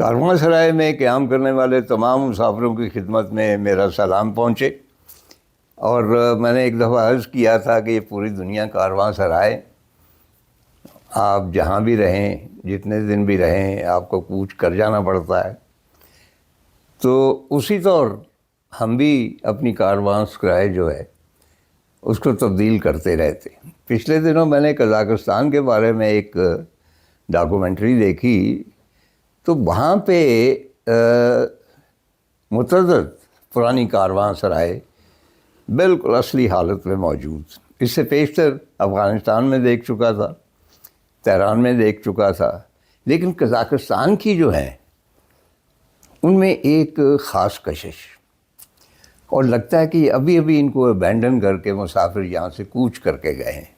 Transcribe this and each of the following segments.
کارواں سرائے میں قیام کرنے والے تمام مسافروں کی خدمت میں میرا سلام پہنچے، اور میں نے ایک دفعہ عرض کیا تھا کہ یہ پوری دنیا کارواں سرائے، آپ جہاں بھی رہیں، جتنے دن بھی رہیں، آپ کو کوچ کر جانا پڑتا ہے۔ تو اسی طور ہم بھی اپنی کارواں سرائے جو ہے اس کو تبدیل کرتے رہتے۔ پچھلے دنوں میں نے قزاقستان کے بارے میں ایک ڈاکومنٹری دیکھی، تو وہاں پہ متعدد پرانی کارواں سرائے بالکل اصلی حالت میں موجود۔ اس سے پیشتر افغانستان میں دیکھ چکا تھا، تہران میں دیکھ چکا تھا، لیکن قزاقستان کی جو ہیں ان میں ایک خاص کشش، اور لگتا ہے کہ ابھی ابھی ان کو ابینڈن کر کے مسافر یہاں سے کوچ کر کے گئے ہیں۔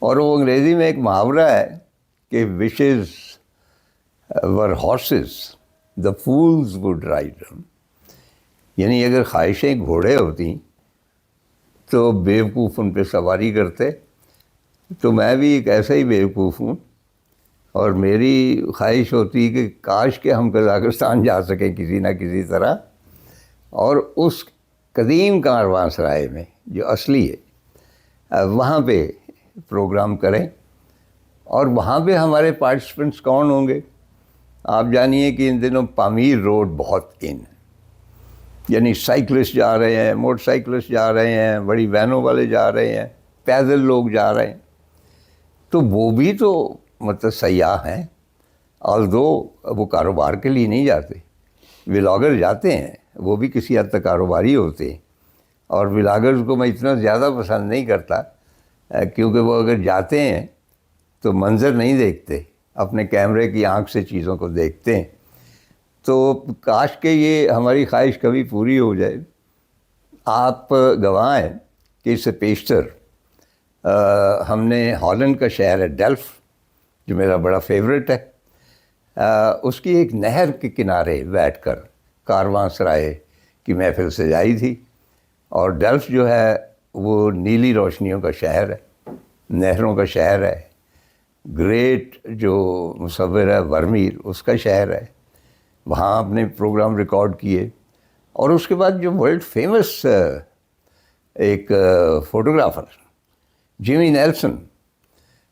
اور وہ انگریزی میں ایک محاورہ ہے کہ wishes were horses the fools would ride them، یعنی اگر خواہشیں گھوڑے ہوتی تو بیوقوف ان پہ سواری کرتے۔ تو میں بھی ایک ایسا ہی بیوقوف ہوں، اور میری خواہش ہوتی کہ کاش کہ ہم قزاقستان جا سکیں کسی نہ کسی طرح، اور اس قدیم کارواں سرائے میں جو اصلی ہے وہاں پہ پروگرام کریں۔ اور وہاں پہ ہمارے پارٹیسپنٹس کون ہوں گے؟ آپ جانیے کہ ان دنوں پامیر روڈ بہت ان، یعنی سائیکلسٹ جا رہے ہیں، موٹر سائیکلسٹ جا رہے ہیں، بڑی وینوں والے جا رہے ہیں، پیدل لوگ جا رہے ہیں۔ تو وہ بھی تو مطلب سیاح ہیں، آلدو وہ کاروبار کے لیے نہیں جاتے۔ ولاگر جاتے ہیں، وہ بھی کسی حد تک کاروباری ہوتے ہیں، اور ولاگرز کو میں اتنا زیادہ پسند نہیں کرتا، کیونکہ وہ اگر جاتے ہیں تو منظر نہیں دیکھتے، اپنے کیمرے کی آنکھ سے چیزوں کو دیکھتے ہیں۔ تو کاش کہ یہ ہماری خواہش کبھی پوری ہو جائے۔ آپ گواہ ہیں کہ اس سے پیشتر ہم نے ہالینڈ کا شہر ہے ڈیلف، جو میرا بڑا فیوریٹ ہے، اس کی ایک نہر کے کنارے بیٹھ کر کارواں سرائے کی محفل سجائی تھی۔ اور ڈیلف جو ہے وہ نیلی روشنیوں کا شہر ہے، نہروں کا شہر ہے، گریٹ جو مصور ہے ورمیر اس کا شہر ہے۔ وہاں اپنے پروگرام ریکارڈ کیے، اور اس کے بعد جو ورلڈ فیمس ایک فوٹوگرافر جیمی نیلسن،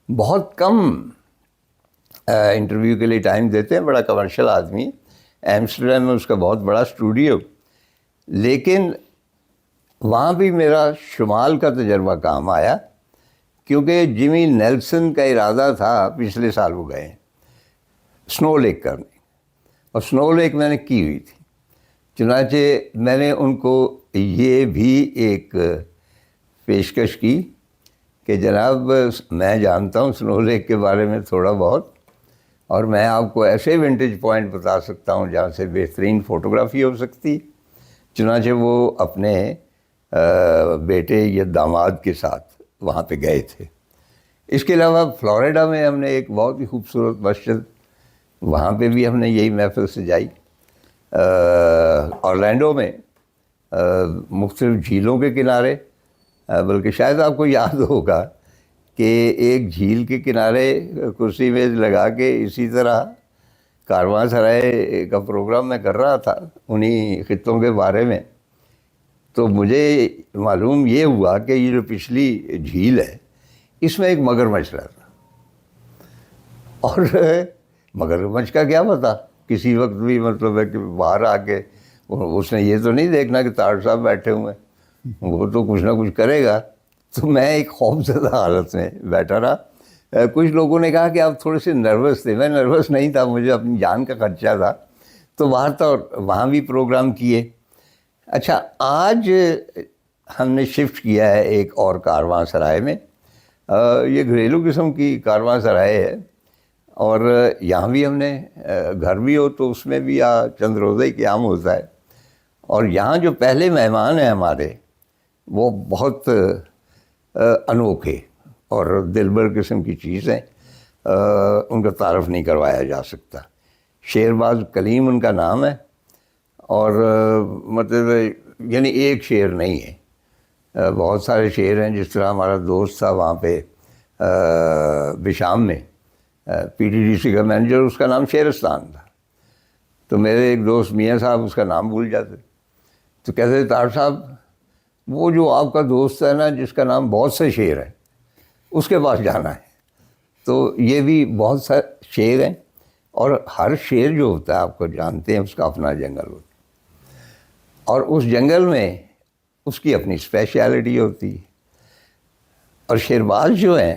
بہت کم انٹرویو کے لیے ٹائم دیتے ہیں، بڑا کمرشل آدمی، ایمسٹرڈیم میں اس کا بہت بڑا اسٹوڈیو، لیکن وہاں بھی میرا شمال کا تجربہ کام آیا، کیونکہ جیمی نیلسن کا ارادہ تھا، پچھلے سال وہ گئے سنو لیک کرنے، اور سنو لیک میں نے کی ہوئی تھی۔ چنانچہ میں نے ان کو یہ بھی ایک پیشکش کی کہ جناب میں جانتا ہوں سنو لیک کے بارے میں تھوڑا بہت، اور میں آپ کو ایسے ونٹیج پوائنٹ بتا سکتا ہوں جہاں سے بہترین فوٹوگرافی ہو سکتی۔ چنانچہ وہ اپنے بیٹے یا داماد کے ساتھ وہاں پہ گئے تھے۔ اس کے علاوہ فلوریڈا میں ہم نے ایک بہت ہی خوبصورت مسجد، وہاں پہ بھی ہم نے یہی محفل سجائی۔ اورلینڈو میں مختلف جھیلوں کے کنارے، بلکہ شاید آپ کو یاد ہوگا کہ ایک جھیل کے کنارے کرسی میز لگا کے اسی طرح کارواں سرائے کا پروگرام میں کر رہا تھا انہی خطوں کے بارے میں۔ تو مجھے معلوم یہ ہوا کہ یہ جو پچھلی جھیل ہے اس میں ایک مگرمچھ رہتا، اور مگرمچھ کا کیا پتہ کسی وقت بھی مطلب ہے کہ باہر آ کے اس نے یہ تو نہیں دیکھنا کہ تاج صاحب بیٹھے ہوئے ہیں، وہ تو کچھ نہ کچھ کرے گا۔ تو میں ایک خوفزدہ حالت میں بیٹھا رہا۔ کچھ لوگوں نے کہا کہ آپ تھوڑے سے نروس تھے، میں نروس نہیں تھا، مجھے اپنی جان کا خدشہ تھا۔ تو باہر تھا اور وہاں بھی پروگرام کیے۔ اچھا، آج ہم نے شفٹ کیا ہے ایک اور کارواں سرائے میں، یہ گھریلو قسم کی کارواں سرائے ہے، اور یہاں بھی ہم نے گھر بھی ہو تو اس میں بھی چند روزہ قیام ہوتا ہے۔ اور یہاں جو پہلے مہمان ہیں ہمارے وہ بہت انوکھے اور دلبر قسم کی چیزیں، ان کا تعارف نہیں کروایا جا سکتا۔ شیرباز کلیم ان کا نام ہے، اور مطلب یعنی ایک شعر نہیں ہے، بہت سارے شعر ہیں۔ جس طرح ہمارا دوست تھا وہاں پہ بشام میں، پی ٹی ڈی سی کا مینیجر، اس کا نام شیرستان تھا، تو میرے ایک دوست میاں صاحب اس کا نام بھول جاتے، تو کہتے تھے طاہر صاحب وہ جو آپ کا دوست ہے نا جس کا نام بہت سے شعر ہے اس کے پاس جانا ہے. تو یہ بھی بہت سا شعر ہیں، اور ہر شعر جو ہوتا ہے آپ کو جانتے ہیں اس کا اپنا جنگل ہوتا ہے، اور اس جنگل میں اس کی اپنی اسپیشلٹی ہوتی ہے. اور شعرباز جو ہیں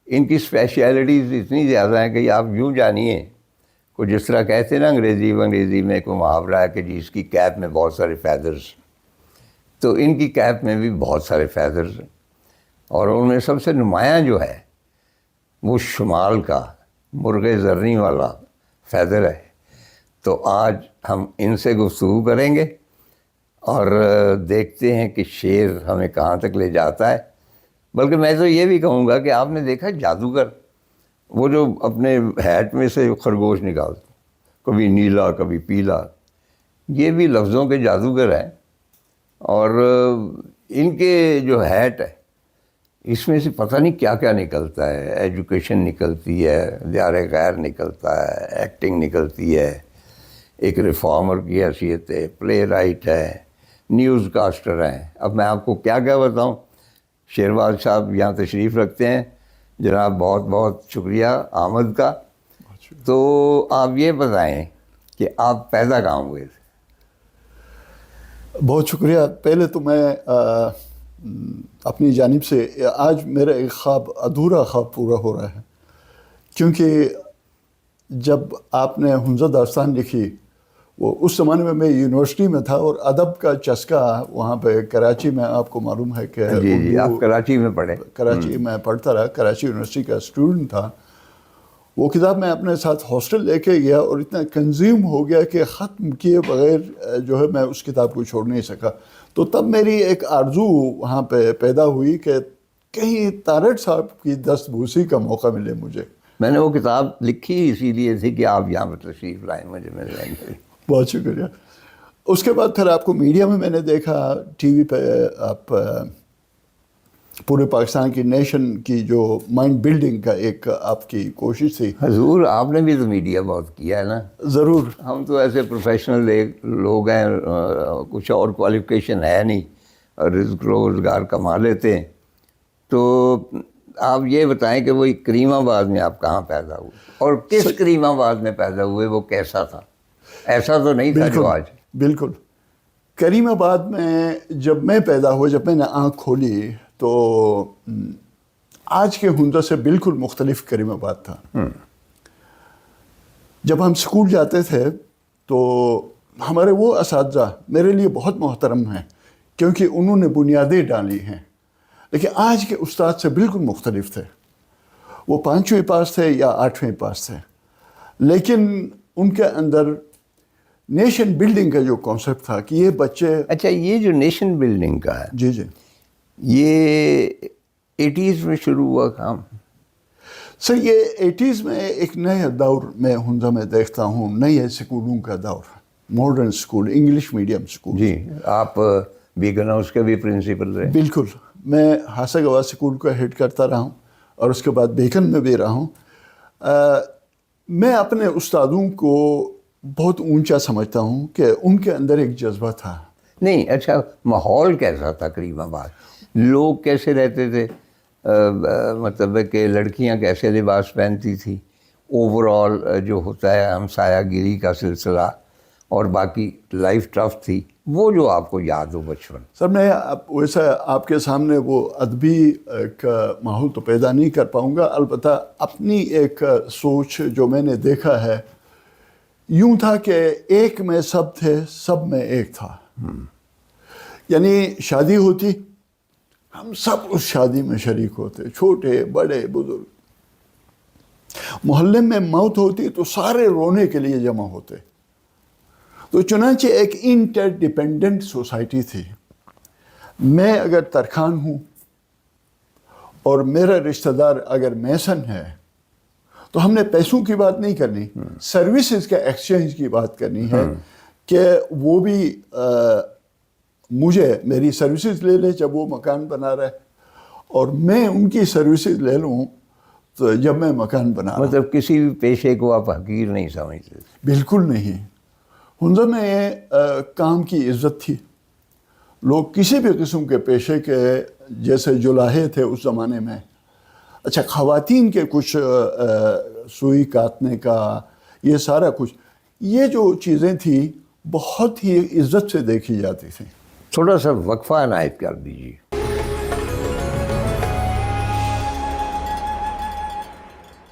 ان کی اسپیشلٹیز اتنی زیادہ ہیں کہ آپ یوں جانیے کو جس طرح کہتے ہیں نا انگریزی میں کوئی محاورہ ہے کہ جی اس کی کیپ میں بہت سارے فیدرز، تو ان کی کیپ میں بھی بہت سارے فیدرز ہیں، اور ان میں سب سے نمایاں جو ہے وہ شمال کا مرغ زرنی والا فیدر ہے. تو آج ہم ان سے گفتگو کریں گے اور دیکھتے ہیں کہ شعر ہمیں کہاں تک لے جاتا ہے. بلکہ میں تو یہ بھی کہوں گا کہ آپ نے دیکھا جادوگر وہ جو اپنے ہیٹ میں سے خرگوش نکالتے، کبھی نیلا کبھی پیلا، یہ بھی لفظوں کے جادوگر ہیں. اور ان کے جو ہیٹ ہے اس میں سے پتہ نہیں کیا کیا نکلتا ہے. ایجوکیشن نکلتی ہے، دیار غیر نکلتا ہے، ایکٹنگ نکلتی ہے، ایک ریفارمر کی حیثیت ہے، پلے رائٹ ہے، نیوز کاسٹر ہیں. اب میں آپ کو کیا بتاؤں. شیرباز صاحب یہاں تشریف رکھتے ہیں. جناب بہت بہت شکریہ آمد کا. تو آپ یہ بتائیں کہ آپ پیدا کہاں ہوئے تھے؟ بہت شکریہ. پہلے تو میں اپنی جانب سے آج میرا ایک خواب، ادھورا خواب پورا ہو رہا ہے، کیونکہ جب آپ نے حمزہ داستان لکھی وہ اس زمانے میں یونیورسٹی میں تھا، اور ادب کا چسکا وہاں پہ کراچی میں، آپ کو معلوم ہے کہ جی آپ کراچی میں پڑھے. کراچی میں پڑھتا رہا، کراچی یونیورسٹی کا اسٹوڈنٹ تھا. وہ کتاب میں اپنے ساتھ ہاسٹل لے کے گیا اور اتنا کنزیوم ہو گیا کہ ختم کیے بغیر جو ہے میں اس کتاب کو چھوڑ نہیں سکا. تو تب میری ایک آرزو وہاں پہ پیدا ہوئی کہ کہیں تارڑ صاحب کی دست بوسی کا موقع ملے مجھے. میں نے وہ کتاب لکھی اسی لیے تھی کہ آپ یہاں پہ تشریف لائیں مجھے ملنے کے. بہت شکریہ. اس کے بعد پھر آپ کو میڈیا میں نے دیکھا، ٹی وی پہ آپ پورے پاکستان کی نیشن کی جو مائنڈ بلڈنگ کا ایک آپ کی کوشش تھی. حضور آپ نے بھی تو میڈیا بہت کیا ہے نا. ضرور. ہم تو ایسے پروفیشنل لوگ ہیں، کچھ اور کوالیفیکیشن ہے نہیں، رزق روزگار کما لیتے ہیں. تو آپ یہ بتائیں کہ وہ کریم آباد میں آپ کہاں پیدا ہوئے، اور کس کریم آباد میں پیدا ہوئے؟ وہ کیسا تھا؟ ایسا تو نہیں تھا جو آج. بالکل. کریم آباد میں جب میں پیدا ہوا، جب میں نے آنکھ کھولی تو آج کے حمزہ سے بالکل مختلف کریم آباد تھا. جب ہم اسکول جاتے تھے تو ہمارے وہ اساتذہ میرے لیے بہت محترم ہیں کیونکہ انہوں نے بنیادیں ڈالی ہیں، لیکن آج کے استاد سے بالکل مختلف تھے. وہ 5ویں پاس تھے یا 8ویں پاس تھے، لیکن ان کے اندر نیشن بلڈنگ کا جو کانسیپٹ تھا کہ یہ بچے. اچھا، یہ جو نیشن بلڈنگ کا ہے، جی جی، یہ 80s میں شروع ہوا کام؟ سر یہ 80s میں ایک نئے دور میں حمزہ میں دیکھتا ہوں، نئے سکولوں کا دور، modern school, English medium school. جی آپ بیگن ہاؤس کے بھی پرنسپل رہے. بالکل. میں ہاسا گوا سکول کو ہیڈ کرتا رہا ہوں اور اس کے بعد بیکن میں بھی رہا ہوں. میں اپنے استادوں کو بہت اونچا سمجھتا ہوں کہ ان کے اندر ایک جذبہ تھا. نہیں اچھا، ماحول کیسا تھا کریم آباد؟ لوگ کیسے رہتے تھے؟ مطلب ہے کہ لڑکیاں کیسے لباس پہنتی تھی؟ اوور آل جو ہوتا ہے ہمسایہ گیری کا سلسلہ، اور باقی لائف ٹف تھی، وہ جو آپ کو یاد ہو بچپن. سر میں ویسا آپ کے سامنے وہ ادبی ایک ماحول تو پیدا نہیں کر پاؤں گا، البتہ اپنی ایک سوچ جو میں نے دیکھا ہے یوں تھا کہ ایک میں سب تھے، سب میں ایک تھا. یعنی شادی ہوتی، ہم سب اس شادی میں شریک ہوتے، چھوٹے بڑے بزرگ. محلے میں موت ہوتی تو سارے رونے کے لیے جمع ہوتے. تو چنانچہ ایک انٹر ڈیپینڈنٹ سوسائٹی تھی. میں اگر ترکھان ہوں اور میرا رشتہ دار اگر میسن ہے تو ہم نے پیسوں کی بات نہیں کرنی، سروسز کا ایکسچینج کی بات کرنی ہے کہ وہ بھی مجھے میری سروسز لے لے جب وہ مکان بنا رہے اور میں ان کی سروسز لے لوں. تو جب میں مکان بنا رہا مطلب کسی بھی پیشے کو آپ حقیر نہیں سمجھتے؟ بالکل نہیں. ہنزا میں کام کی عزت تھی. لوگ کسی بھی قسم کے پیشے کے جیسے جلاہے تھے اس زمانے میں. اچھا خواتین کے کچھ سوئی کاٹنے کا یہ سارا کچھ یہ جو چیزیں تھیں بہت ہی عزت سے دیکھی جاتی تھیں. تھوڑا سا وقفہ عنایت کر دیجیے.